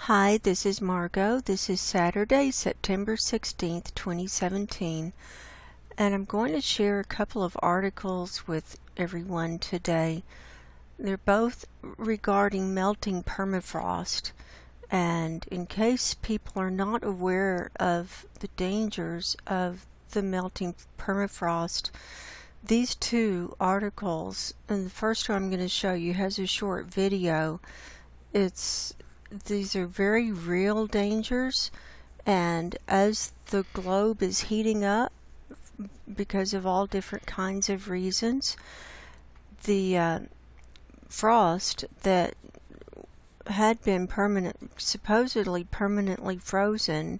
Hi, this is Margo. This is Saturday, September 16th, 2017, and I'm going to share a couple of articles with everyone today. They're both regarding melting permafrost, and in case people are not aware of the dangers of the melting permafrost, these two articles, and the first one I'm going to show you has a short video. These are very real dangers, and as the globe is heating up because of all different kinds of reasons, the frost that had been supposedly permanently frozen,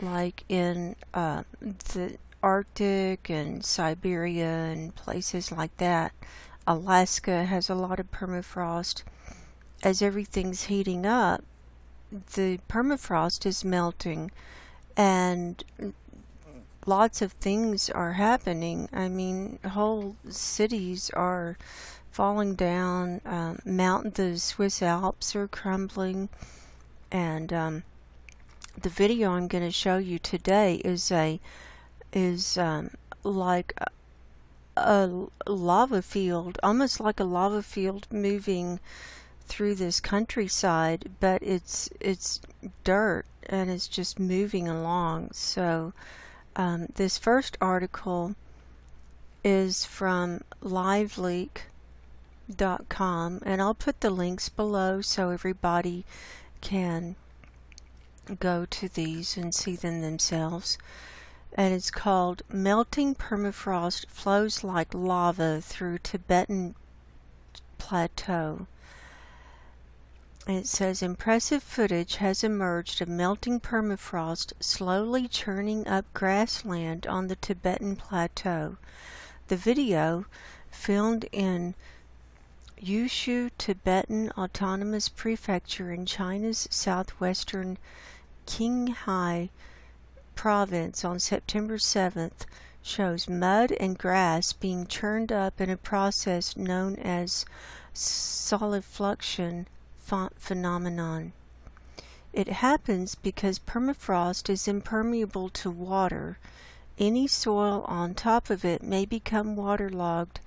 like in the Arctic and Siberia and places like that. Alaska has a lot of permafrost. As everything's heating up, the permafrost is melting and lots of things are happening. I mean, whole cities are falling down, the Swiss Alps are crumbling, and the video I'm going to show you today is like a lava field, almost like a lava field moving through this countryside, but it's dirt and it's just moving along. So this first article is from liveleak.com, and I'll put the links below so everybody can go to these and see them themselves. And it's called "Melting Permafrost Flows Like Lava Through Tibetan Plateau." And it says, impressive footage has emerged of melting permafrost slowly churning up grassland on the Tibetan Plateau. The video, filmed in Yushu Tibetan Autonomous Prefecture in China's southwestern Qinghai province on September 7th, shows mud and grass being churned up in a process known as solifluction phenomenon. It happens because permafrost is impermeable to water. Any soil on top of it may become waterlogged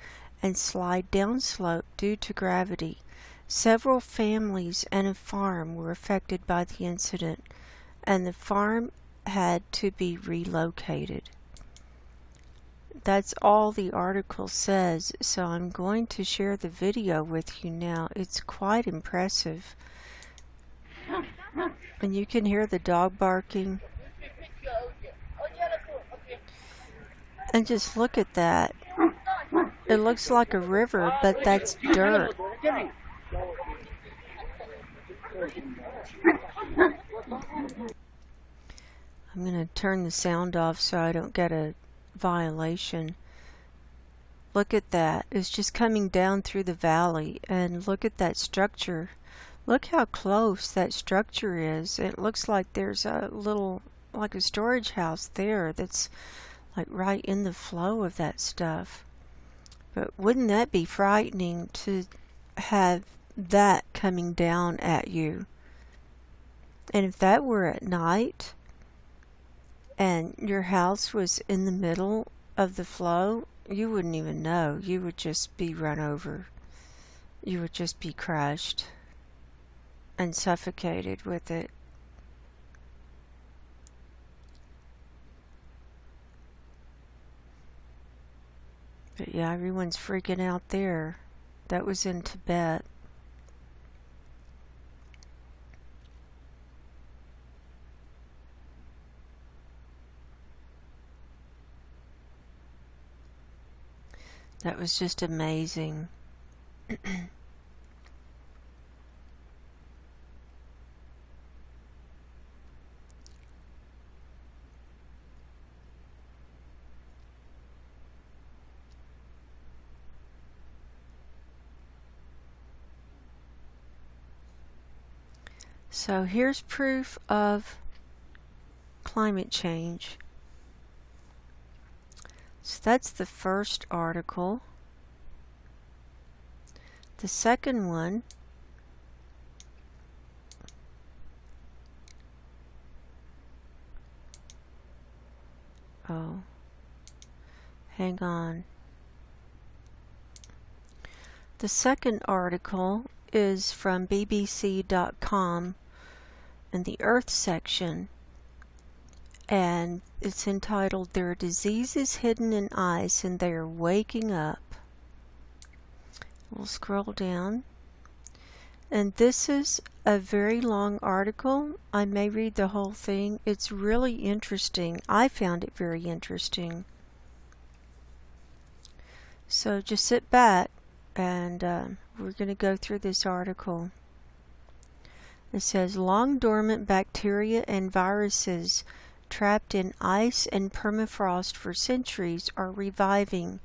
and slide downslope due to gravity. Several families and a farm were affected by the incident, and the farm had to be relocated. That's all the article says, so I'm going to share the video with you now. It's quite impressive. And you can hear the dog barking. And just look at that. It looks like a river, but that's dirt. I'm going to turn the sound off so I don't get a violation. Look at that. It's just coming down through the valley, and look at that structure. Look how close that structure is. It looks like there's a little, like a storage house there that's like right in the flow of that stuff. But wouldn't that be frightening to have that coming down at you? And if that were at night and your house was in the middle of the flow, you wouldn't even know. You would just be run over. You would just be crushed and suffocated with it. But yeah, everyone's freaking out there. That was in Tibet. That was just amazing. So here's proof of climate change. So that's the first article. The second one Oh, hang on. The second article is from bbc.com in the Earth section, and it's entitled, "There are diseases hidden in ice and they are waking up." We'll scroll down. And this is a very long article. I may read the whole thing. It's really interesting. I found it very interesting. So just sit back and we're going to go through this article. It says, long dormant bacteria and viruses trapped in ice and permafrost for centuries are reviving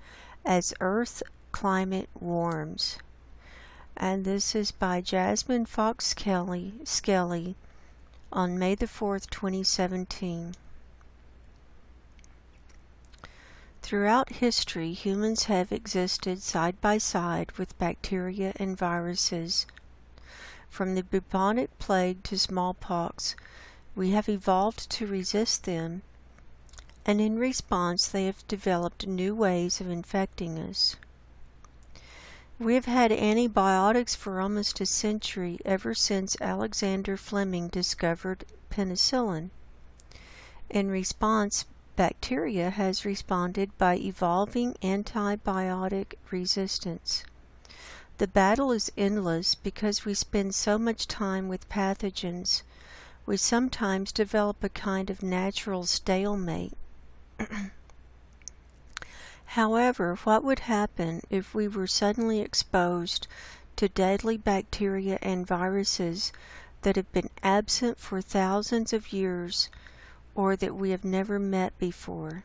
as Earth's climate warms. And this is by Jasmine Fox Skelly on May the 4th, 2017. Throughout history, humans have existed side by side with bacteria and viruses. From the bubonic plague to smallpox, we have evolved to resist them, and in response they have developed new ways of infecting us. We have had antibiotics for almost a century, ever since Alexander Fleming discovered penicillin. In response, bacteria has responded by evolving antibiotic resistance. The battle is endless because we spend so much time with pathogens. We sometimes develop a kind of natural stalemate. However, what would happen if we were suddenly exposed to deadly bacteria and viruses that have been absent for thousands of years or that we have never met before?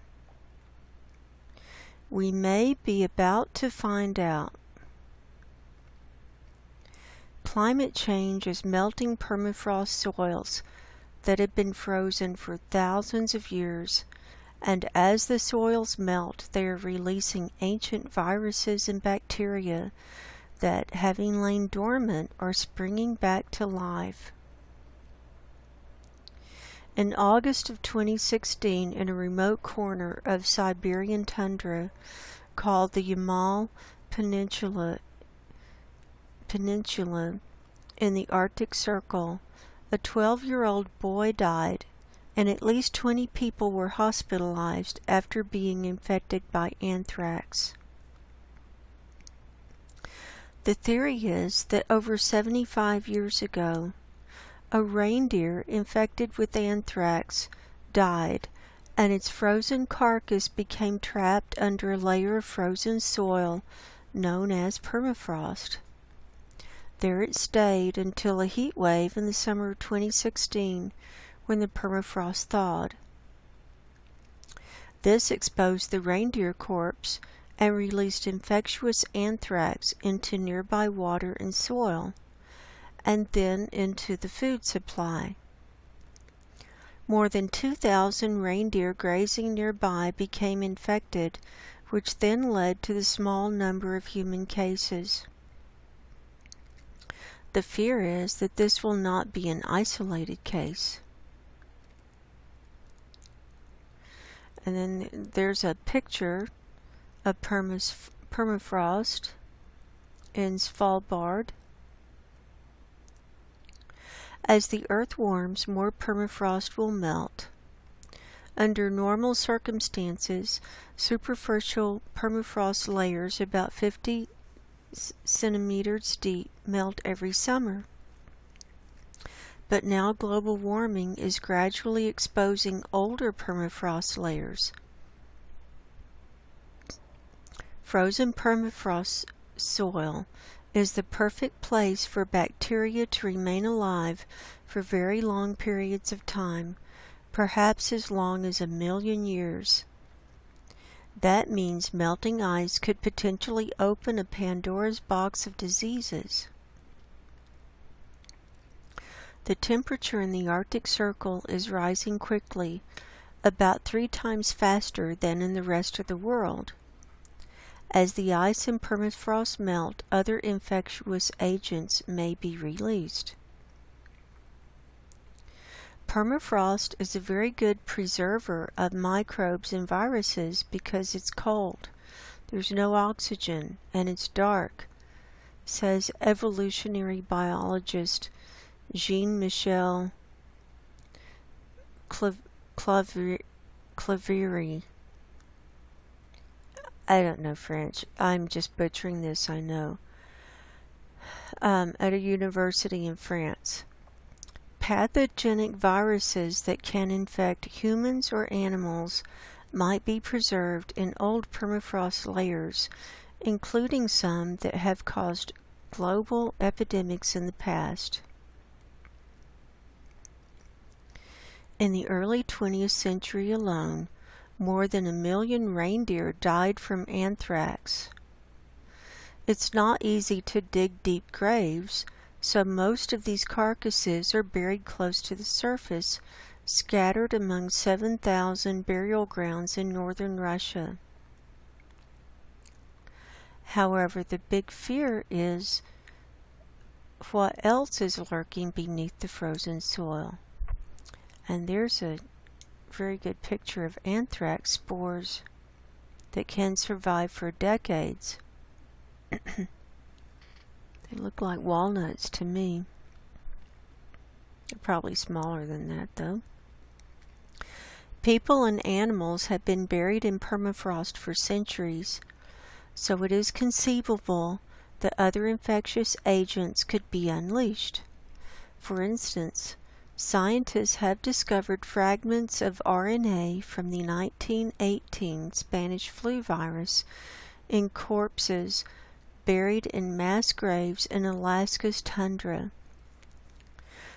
We may be about to find out. Climate change is melting permafrost soils that have been frozen for thousands of years, and as the soils melt, they are releasing ancient viruses and bacteria that, having lain dormant, are springing back to life. In August of 2016, in a remote corner of Siberian tundra called the Yamal Peninsula in the Arctic Circle, a 12-year-old boy died, and at least 20 people were hospitalized after being infected by anthrax. The theory is that over 75 years ago, a reindeer infected with anthrax died, and its frozen carcass became trapped under a layer of frozen soil known as permafrost. There it stayed until a heat wave in the summer of 2016, when the permafrost thawed. This exposed the reindeer corpse and released infectious anthrax into nearby water and soil, and then into the food supply. More than 2,000 reindeer grazing nearby became infected, which then led to the small number of human cases. The fear is that this will not be an isolated case. And then there's a picture of permafrost in Svalbard. As the earth warms, more permafrost will melt. Under normal circumstances, superficial permafrost layers about 50 centimeters deep melt every summer. But now global warming is gradually exposing older permafrost layers. Frozen permafrost soil is the perfect place for bacteria to remain alive for very long periods of time, perhaps as long as 1 million years. That means melting ice could potentially open a Pandora's box of diseases. The temperature in the Arctic Circle is rising quickly, about 3 times faster than in the rest of the world. As the ice and permafrost melt, other infectious agents may be released. Permafrost is a very good preserver of microbes and viruses because it's cold. There's no oxygen and it's dark, says evolutionary biologist Jean-Michel Claverie. I don't know French. I'm just butchering this, I know. At a university in France. Pathogenic viruses that can infect humans or animals might be preserved in old permafrost layers, including some that have caused global epidemics in the past. In the early 20th century alone, more than 1 million reindeer died from anthrax. It's not easy to dig deep graves, so most of these carcasses are buried close to the surface, scattered among 7,000 burial grounds in northern Russia. However, the big fear is what else is lurking beneath the frozen soil. And there's a very good picture of anthrax spores that can survive for decades. They look like walnuts to me. They're probably smaller than that, though. People and animals have been buried in permafrost for centuries, so it is conceivable that other infectious agents could be unleashed. For instance, scientists have discovered fragments of RNA from the 1918 Spanish flu virus in corpses buried in mass graves in Alaska's tundra.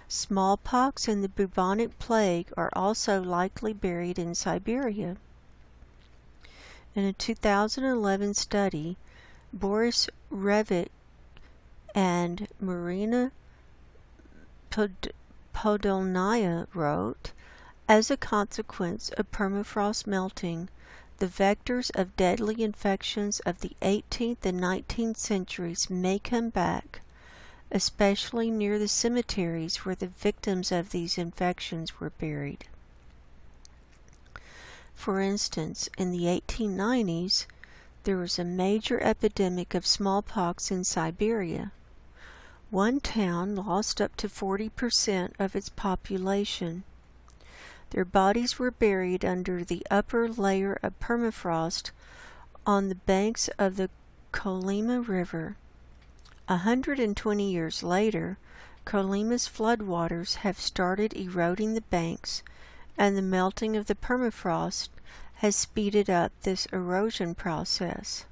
Smallpox and the bubonic plague are also likely buried in Siberia. In a 2011 study, Boris Revik and Marina Podolnaya wrote, as a consequence of permafrost melting, the vectors of deadly infections of the 18th and 19th centuries may come back, especially near the cemeteries where the victims of these infections were buried. For instance, in the 1890s, there was a major epidemic of smallpox in Siberia. One town lost up to 40% of its population. Their bodies were buried under the upper layer of permafrost on the banks of the Kolyma River. 120 years later, Kolyma's floodwaters have started eroding the banks, and the melting of the permafrost has speeded up this erosion process.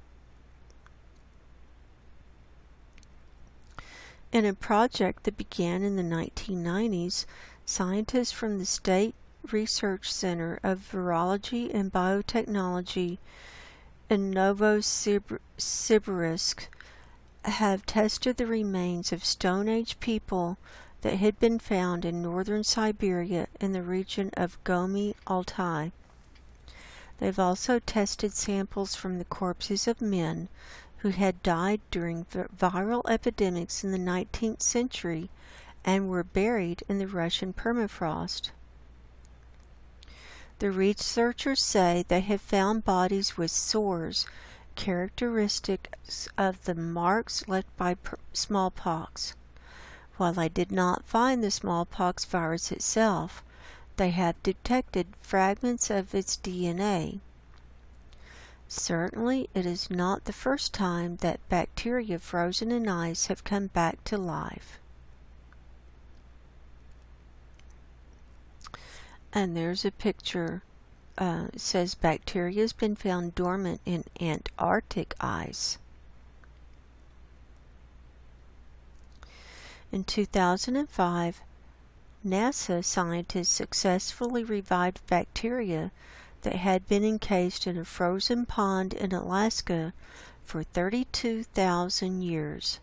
In a project that began in the 1990s, scientists from the State Research Center of Virology and Biotechnology in Novosibirsk have tested the remains of Stone Age people that had been found in northern Siberia in the region of Gomi Altai. They've also tested samples from the corpses of men who had died during viral epidemics in the 19th century and were buried in the Russian permafrost. The researchers say they have found bodies with sores characteristic of the marks left by smallpox. While they did not find the smallpox virus itself, they have detected fragments of its DNA. Certainly, it is not the first time that bacteria frozen in ice have come back to life. And there's a picture. It says bacteria has been found dormant in Antarctic ice. In 2005, NASA scientists successfully revived bacteria that had been encased in a frozen pond in Alaska for 32,000 years.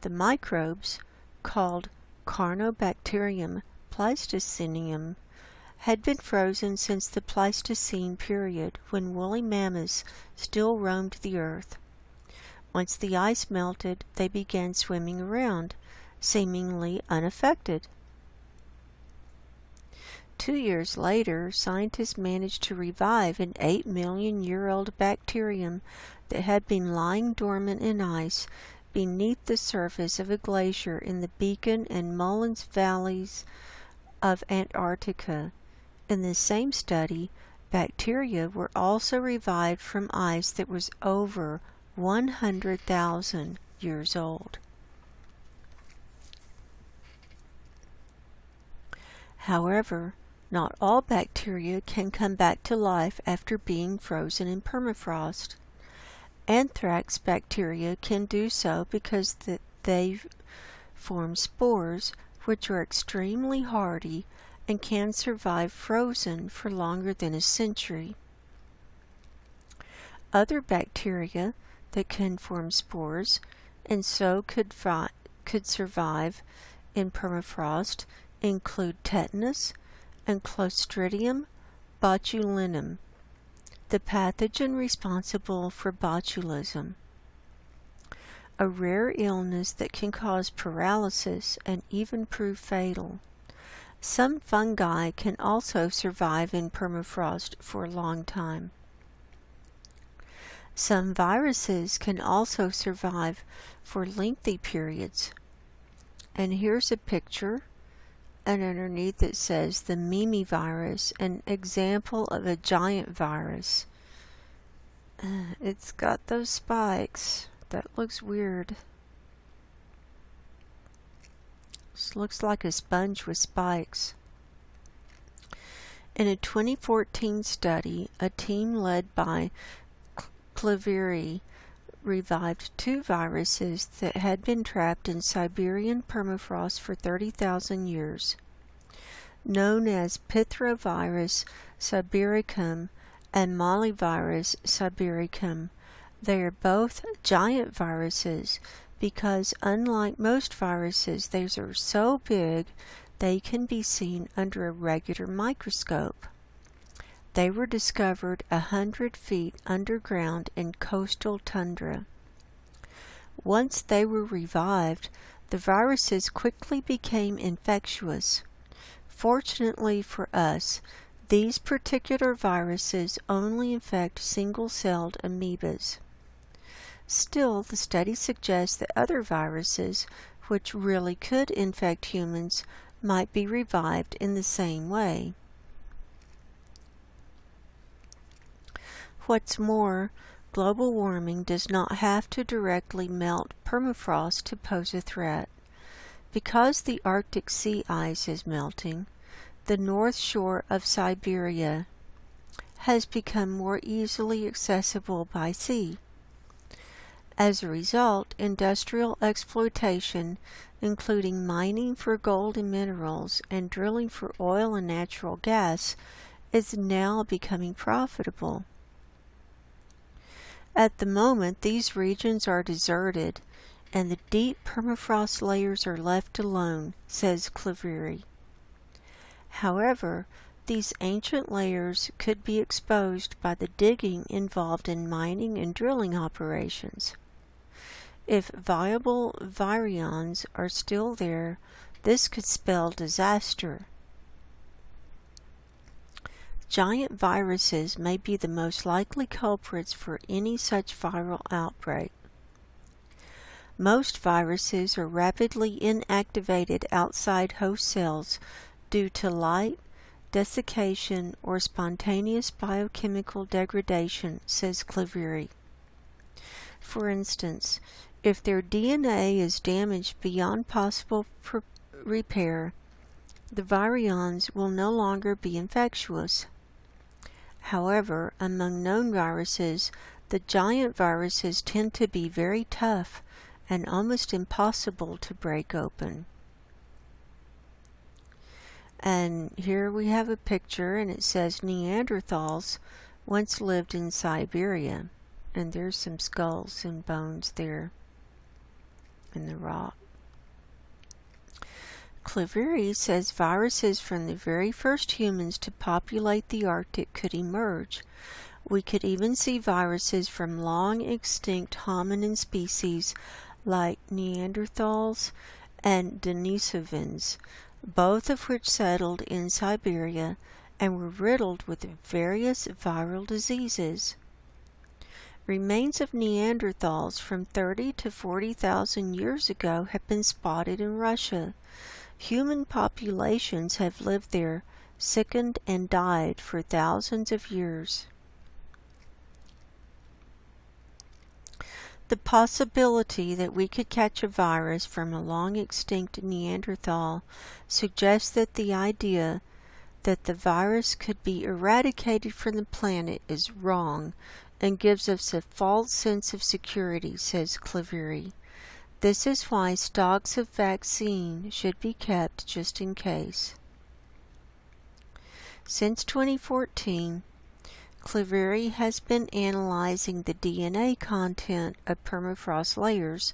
The microbes, called Carnobacterium pleistocinium, had been frozen since the Pleistocene period, when woolly mammoths still roamed the earth. Once the ice melted, they began swimming around, seemingly unaffected. 2 years later, scientists managed to revive an 8 million-year-old bacterium that had been lying dormant in ice beneath the surface of a glacier in the Beacon and Mullins valleys of Antarctica. In the same study, bacteria were also revived from ice that was over 100,000 years old. However, not all bacteria can come back to life after being frozen in permafrost. Anthrax bacteria can do so because they form spores, which are extremely hardy and can survive frozen for longer than a century. Other bacteria that can form spores and so could survive in permafrost include tetanus and Clostridium botulinum, the pathogen responsible for botulism, a rare illness that can cause paralysis and even prove fatal. Some fungi can also survive in permafrost for a long time. Some viruses can also survive for lengthy periods. And here's a picture, and underneath it says the Mimi virus, an example of a giant virus. It's got those spikes. That looks weird. This looks like a sponge with spikes. In a 2014 study, a team led by Cleveri revived 2 viruses that had been trapped in Siberian permafrost for 30,000 years. Known as Pitherovirus sibericum and Mollivirus sibericum, they are both giant viruses because, unlike most viruses, they are so big they can be seen under a regular microscope. They were discovered 100 feet underground in coastal tundra. Once they were revived, the viruses quickly became infectious. Fortunately for us, these particular viruses only infect single-celled amoebas. Still, the study suggests that other viruses, which really could infect humans, might be revived in the same way. What's more, global warming does not have to directly melt permafrost to pose a threat. Because the Arctic sea ice is melting, the north shore of Siberia has become more easily accessible by sea. As a result, industrial exploitation, including mining for gold and minerals and drilling for oil and natural gas, is now becoming profitable. At the moment, these regions are deserted, and the deep permafrost layers are left alone, says Cleveri. However, these ancient layers could be exposed by the digging involved in mining and drilling operations. If viable virions are still there, this could spell disaster. Giant viruses may be the most likely culprits for any such viral outbreak. Most viruses are rapidly inactivated outside host cells due to light, desiccation, or spontaneous biochemical degradation, says Cleveri. For instance, if their DNA is damaged beyond possible repair, the virions will no longer be infectious. However, among known viruses, the giant viruses tend to be very tough and almost impossible to break open. And here we have a picture, and it says Neanderthals once lived in Siberia, and there's some skulls and bones there in the rock. Cleveri says viruses from the very first humans to populate the Arctic could emerge. We could even see viruses from long extinct hominin species like Neanderthals and Denisovans both of which settled in Siberia and were riddled with various viral diseases. Remains of Neanderthals from 30 to 40,000 years ago have been spotted in Russia. Human populations have lived there, sickened and died for thousands of years. The possibility that we could catch a virus from a long-extinct Neanderthal suggests that the idea that the virus could be eradicated from the planet is wrong and gives us a false sense of security, says Claveri. This is why stocks of vaccine should be kept just in case. Since 2014, Claveri has been analyzing the DNA content of permafrost layers,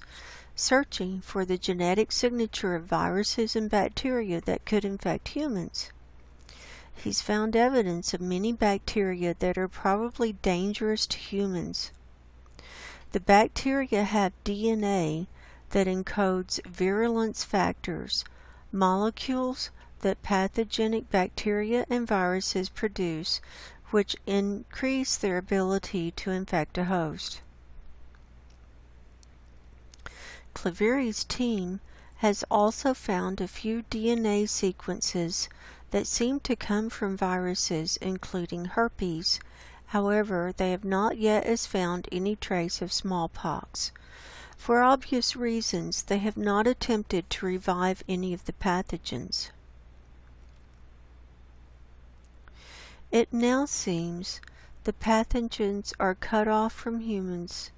searching for the genetic signature of viruses and bacteria that could infect humans. He's found evidence of many bacteria that are probably dangerous to humans. The bacteria have DNA that encodes virulence factors, molecules that pathogenic bacteria and viruses produce, which increase their ability to infect a host. Claveri's team has also found a few DNA sequences that seem to come from viruses, including herpes. However, they have not yet found any trace of smallpox. For obvious reasons, they have not attempted to revive any of the pathogens. It now seems the pathogens are cut off from humans.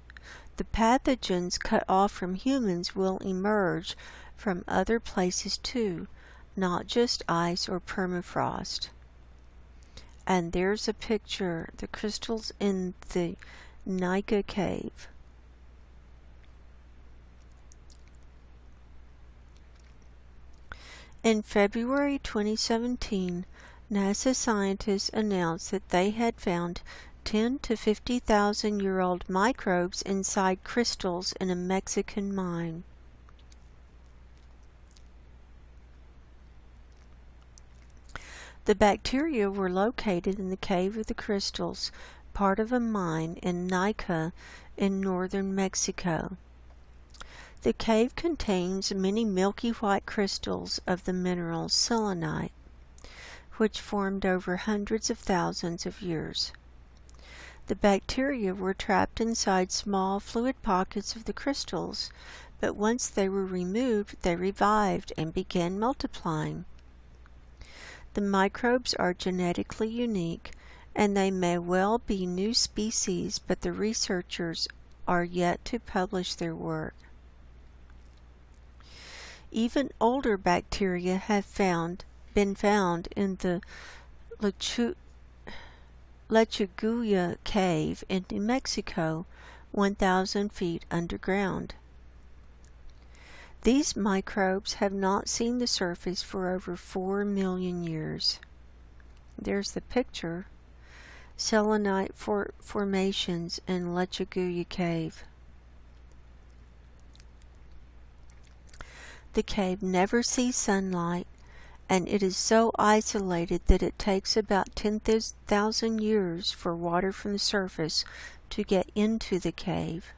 The pathogens cut off from humans will emerge from other places too, not just ice or permafrost. And there's a picture, the crystals in the Nika cave. In February 2017, NASA scientists announced that they had found 10 to 50,000-year-old microbes inside crystals in a Mexican mine. The bacteria were located in the Cave of the Crystals, part of a mine in Nika in northern Mexico. The cave contains many milky white crystals of the mineral selenite, which formed over hundreds of thousands of years. The bacteria were trapped inside small fluid pockets of the crystals, but once they were removed, they revived and began multiplying. The microbes are genetically unique, and they may well be new species, but the researchers are yet to publish their work. Even older bacteria have been found in the Lechuguilla cave in New Mexico, 1,000 feet underground. These microbes have not seen the surface for over 4 million years. There's the picture. Selenite formations in Lechuguilla cave. The cave never sees sunlight, and it is so isolated that it takes about 10,000 years for water from the surface to get into the cave.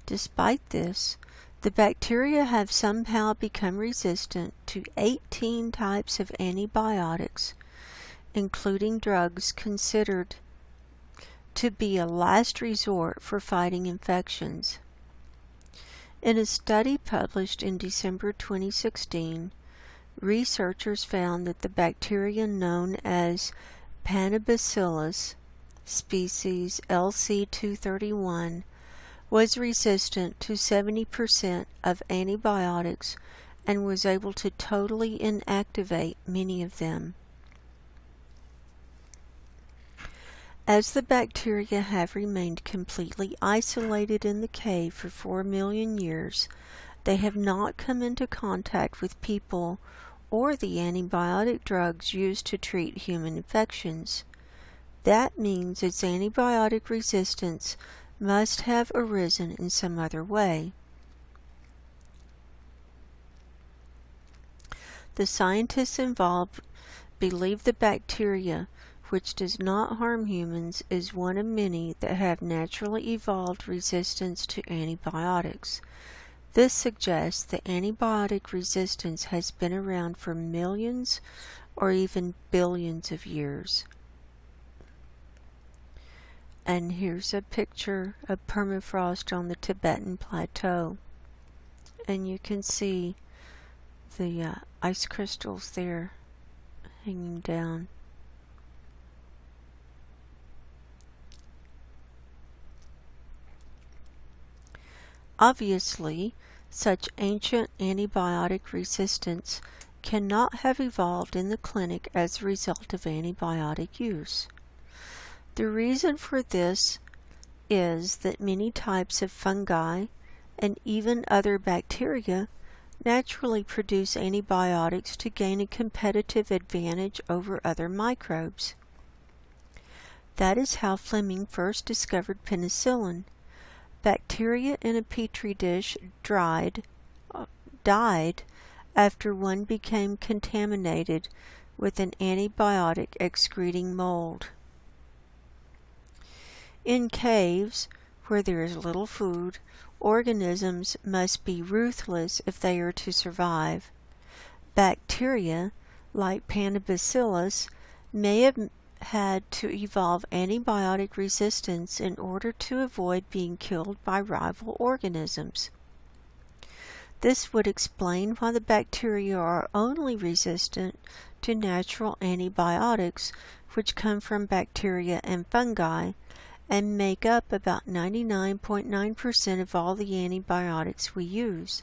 Despite this, the bacteria have somehow become resistant to 18 types of antibiotics, including drugs considered to be a last resort for fighting infections. In a study published in December 2016, researchers found that the bacteria known as Panabacillus species LC231 was resistant to 70% of antibiotics and was able to totally inactivate many of them. As the bacteria have remained completely isolated in the cave for 4 million years, they have not come into contact with people or the antibiotic drugs used to treat human infections. That means its antibiotic resistance must have arisen in some other way. The scientists involved believe the bacteria, which does not harm humans, is one of many that have naturally evolved resistance to antibiotics. This suggests that antibiotic resistance has been around for millions or even billions of years. And here's a picture of permafrost on the Tibetan Plateau. And you can see the ice crystals there hanging down. Obviously, such ancient antibiotic resistance cannot have evolved in the clinic as a result of antibiotic use. The reason for this is that many types of fungi and even other bacteria naturally produce antibiotics to gain a competitive advantage over other microbes. That is how Fleming first discovered penicillin. Bacteria in a petri dish died after one became contaminated with an antibiotic excreting mold. In caves, where there is little food, organisms must be ruthless if they are to survive. Bacteria, like Permafrost, may have had to evolve antibiotic resistance in order to avoid being killed by rival organisms. This would explain why the bacteria are only resistant to natural antibiotics, which come from bacteria and fungi, and make up about 99.9% of all the antibiotics we use.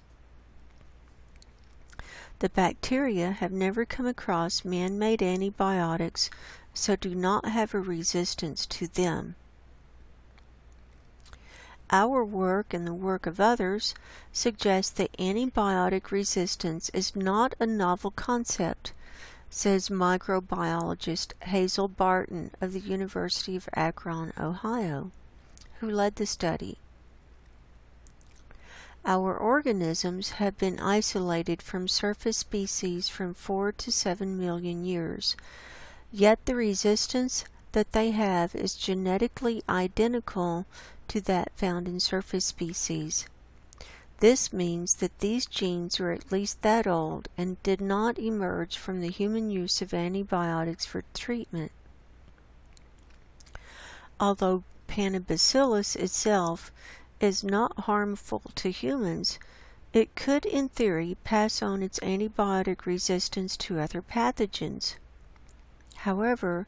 The bacteria have never come across man-made antibiotics, so do not have a resistance to them. Our work and the work of others suggests that antibiotic resistance is not a novel concept, says microbiologist Hazel Barton of the University of Akron, Ohio, who led the study. Our organisms have been isolated from surface species from 4 to 7 million years, yet the resistance that they have is genetically identical to that found in surface species. This means that these genes are at least that old and did not emerge from the human use of antibiotics for treatment. Although Permafrost itself is not harmful to humans, it could in theory pass on its antibiotic resistance to other pathogens. However,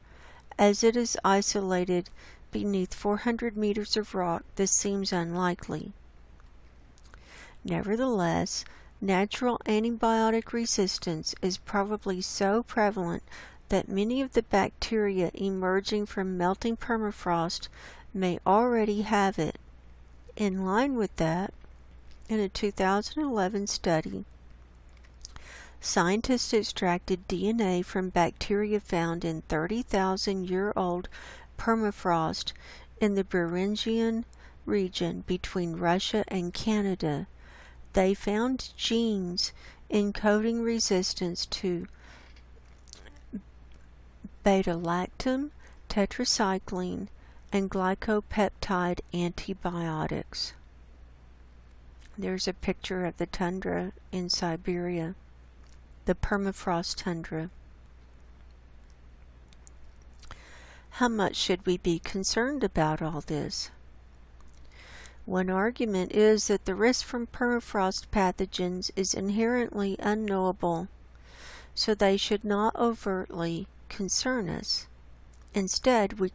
as it is isolated beneath 400 meters of rock, this seems unlikely. Nevertheless, natural antibiotic resistance is probably so prevalent that many of the bacteria emerging from melting permafrost may already have it. In line with that, in a 2011 study, scientists extracted DNA from bacteria found in 30,000-year-old permafrost in the Beringian region between Russia and Canada. They found genes encoding resistance to beta-lactam, tetracycline, and glycopeptide antibiotics. There's a picture of the tundra in Siberia, the permafrost tundra. How much should we be concerned about all this? One argument is that the risk from permafrost pathogens is inherently unknowable, so they should not overtly concern us. Instead, we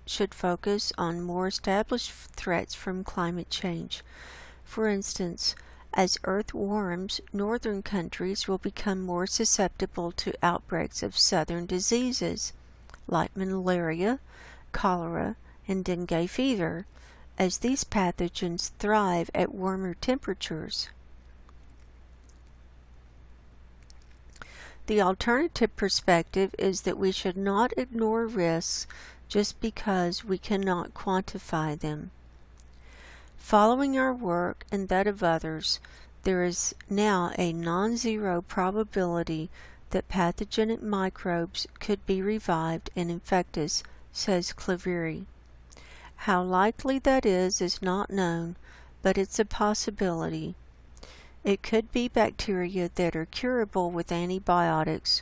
should focus on more established threats from climate change. For instance, as Earth warms, northern countries will become more susceptible to outbreaks of southern diseases, like malaria, cholera, and dengue fever, as these pathogens thrive at warmer temperatures. The alternative perspective is that we should not ignore risks just because we cannot quantify them. Following our work and that of others, there is now a non-zero probability that pathogenic microbes could be revived and infect us, says Claveri. How likely that is not known, but it's a possibility. It could be bacteria that are curable with antibiotics,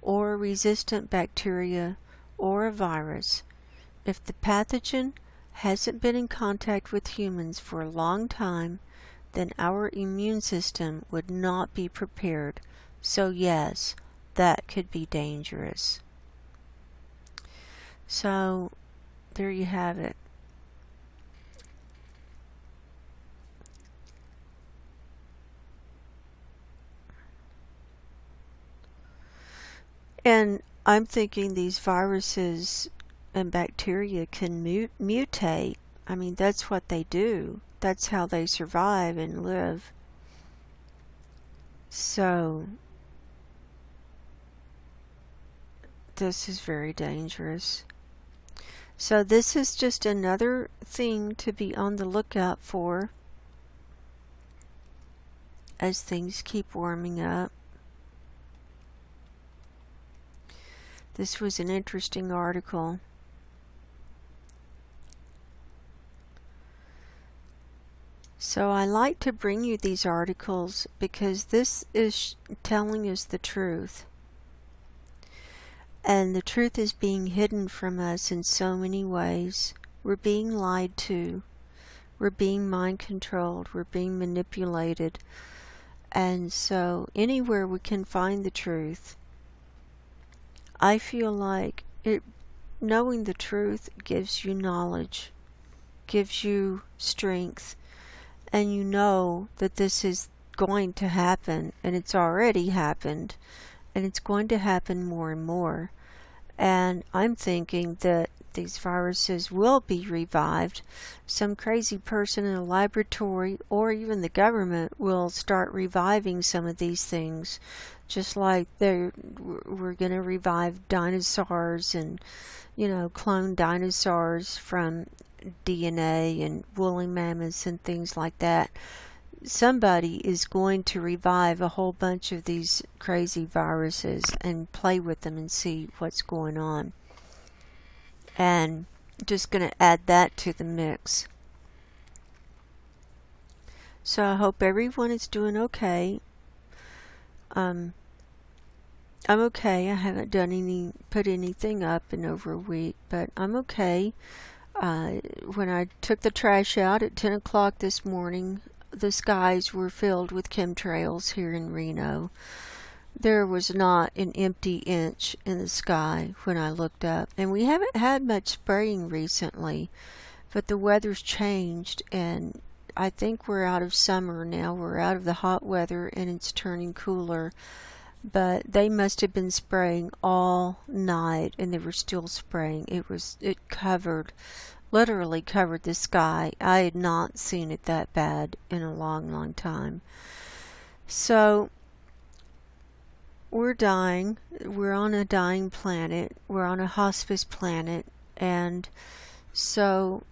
or resistant bacteria, or a virus. If the pathogen hasn't been in contact with humans for a long time, then our immune system would not be prepared. So yes, that could be dangerous. So there you have it. And I'm thinking these viruses and bacteria can mutate. I mean, that's what they do. That's how they survive and live. So, this is very dangerous. So this is just another thing to be on the lookout for as things keep warming up. This was an interesting article. So I like to bring you these articles because this is telling us the truth. And the truth is being hidden from us in so many ways. We're being lied to. We're being mind controlled. We're being manipulated. And so anywhere we can find the truth, I feel like knowing the truth gives you knowledge, gives you strength, and you know that this is going to happen, and it's already happened, and it's going to happen more and more. And I'm thinking that these viruses will be revived. Some crazy person in a laboratory or even the government will start reviving some of these things, just like we're going to revive dinosaurs and, clone dinosaurs from DNA and woolly mammoths and things like that. Somebody is going to revive a whole bunch of these crazy viruses and play with them and see what's going on. And just going to add that to the mix. So I hope everyone is doing okay. I'm okay. I haven't put anything up in over a week, but I'm okay. When I took the trash out at 10 o'clock this morning, the skies were filled with chemtrails here in Reno. There was not an empty inch in the sky when I looked up. And we haven't had much spraying recently, but the weather's changed, and I think we're out of summer now. We're out of the hot weather, and it's turning cooler. But they must have been spraying all night, and they were still spraying. It literally covered the sky. I had not seen it that bad in a long, long time. So we're dying. We're on a dying planet. We're on a hospice planet. And so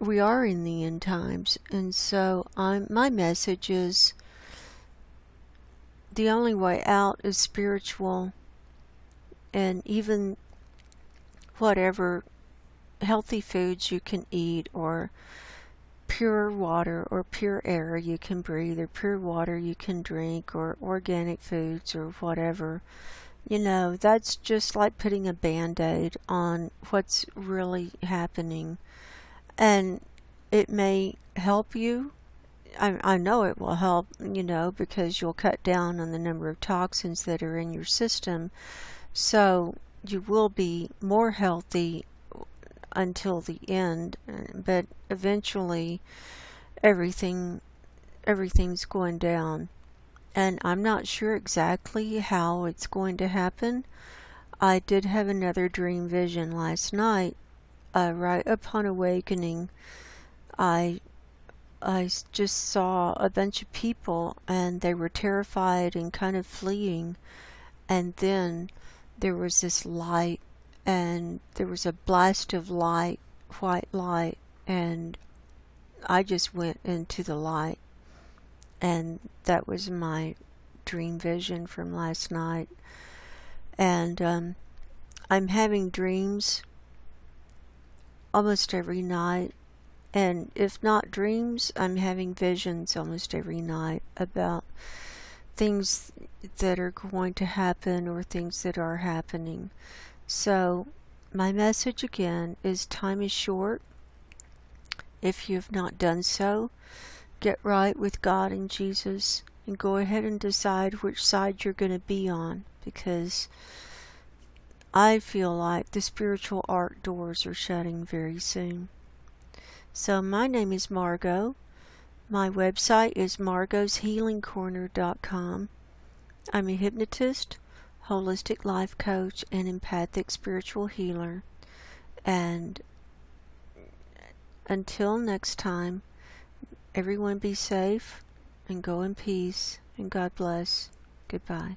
we are in the end times. And so my message is the only way out is spiritual, and even whatever healthy foods you can eat, or pure water or pure air you can breathe, or pure water you can drink, or organic foods, or whatever. That's just like putting a band-aid on what's really happening. And it may help you. I know it will help, because you'll cut down on the number of toxins that are in your system. So you will be more healthy until the end, but eventually everything's going down. And I'm not sure exactly how it's going to happen. I did have another dream vision last night. Right upon awakening, I just saw a bunch of people, and they were terrified and kind of fleeing. And then there was this light, and there was a blast of light, white light, and I just went into the light. And that was my dream vision from last night. And I'm having dreams almost every night. And if not dreams, I'm having visions almost every night about things that are going to happen or things that are happening. So my message again is time is short. If you have not done so, get right with God and Jesus and go ahead and decide which side you're going to be on, because I feel like the spiritual ark doors are shutting very soon. So my name is Margo. My website is margoshealingcorner.com. I'm a hypnotist, holistic life coach, and empathic spiritual healer. And until next time, everyone be safe and go in peace, and God bless. Goodbye.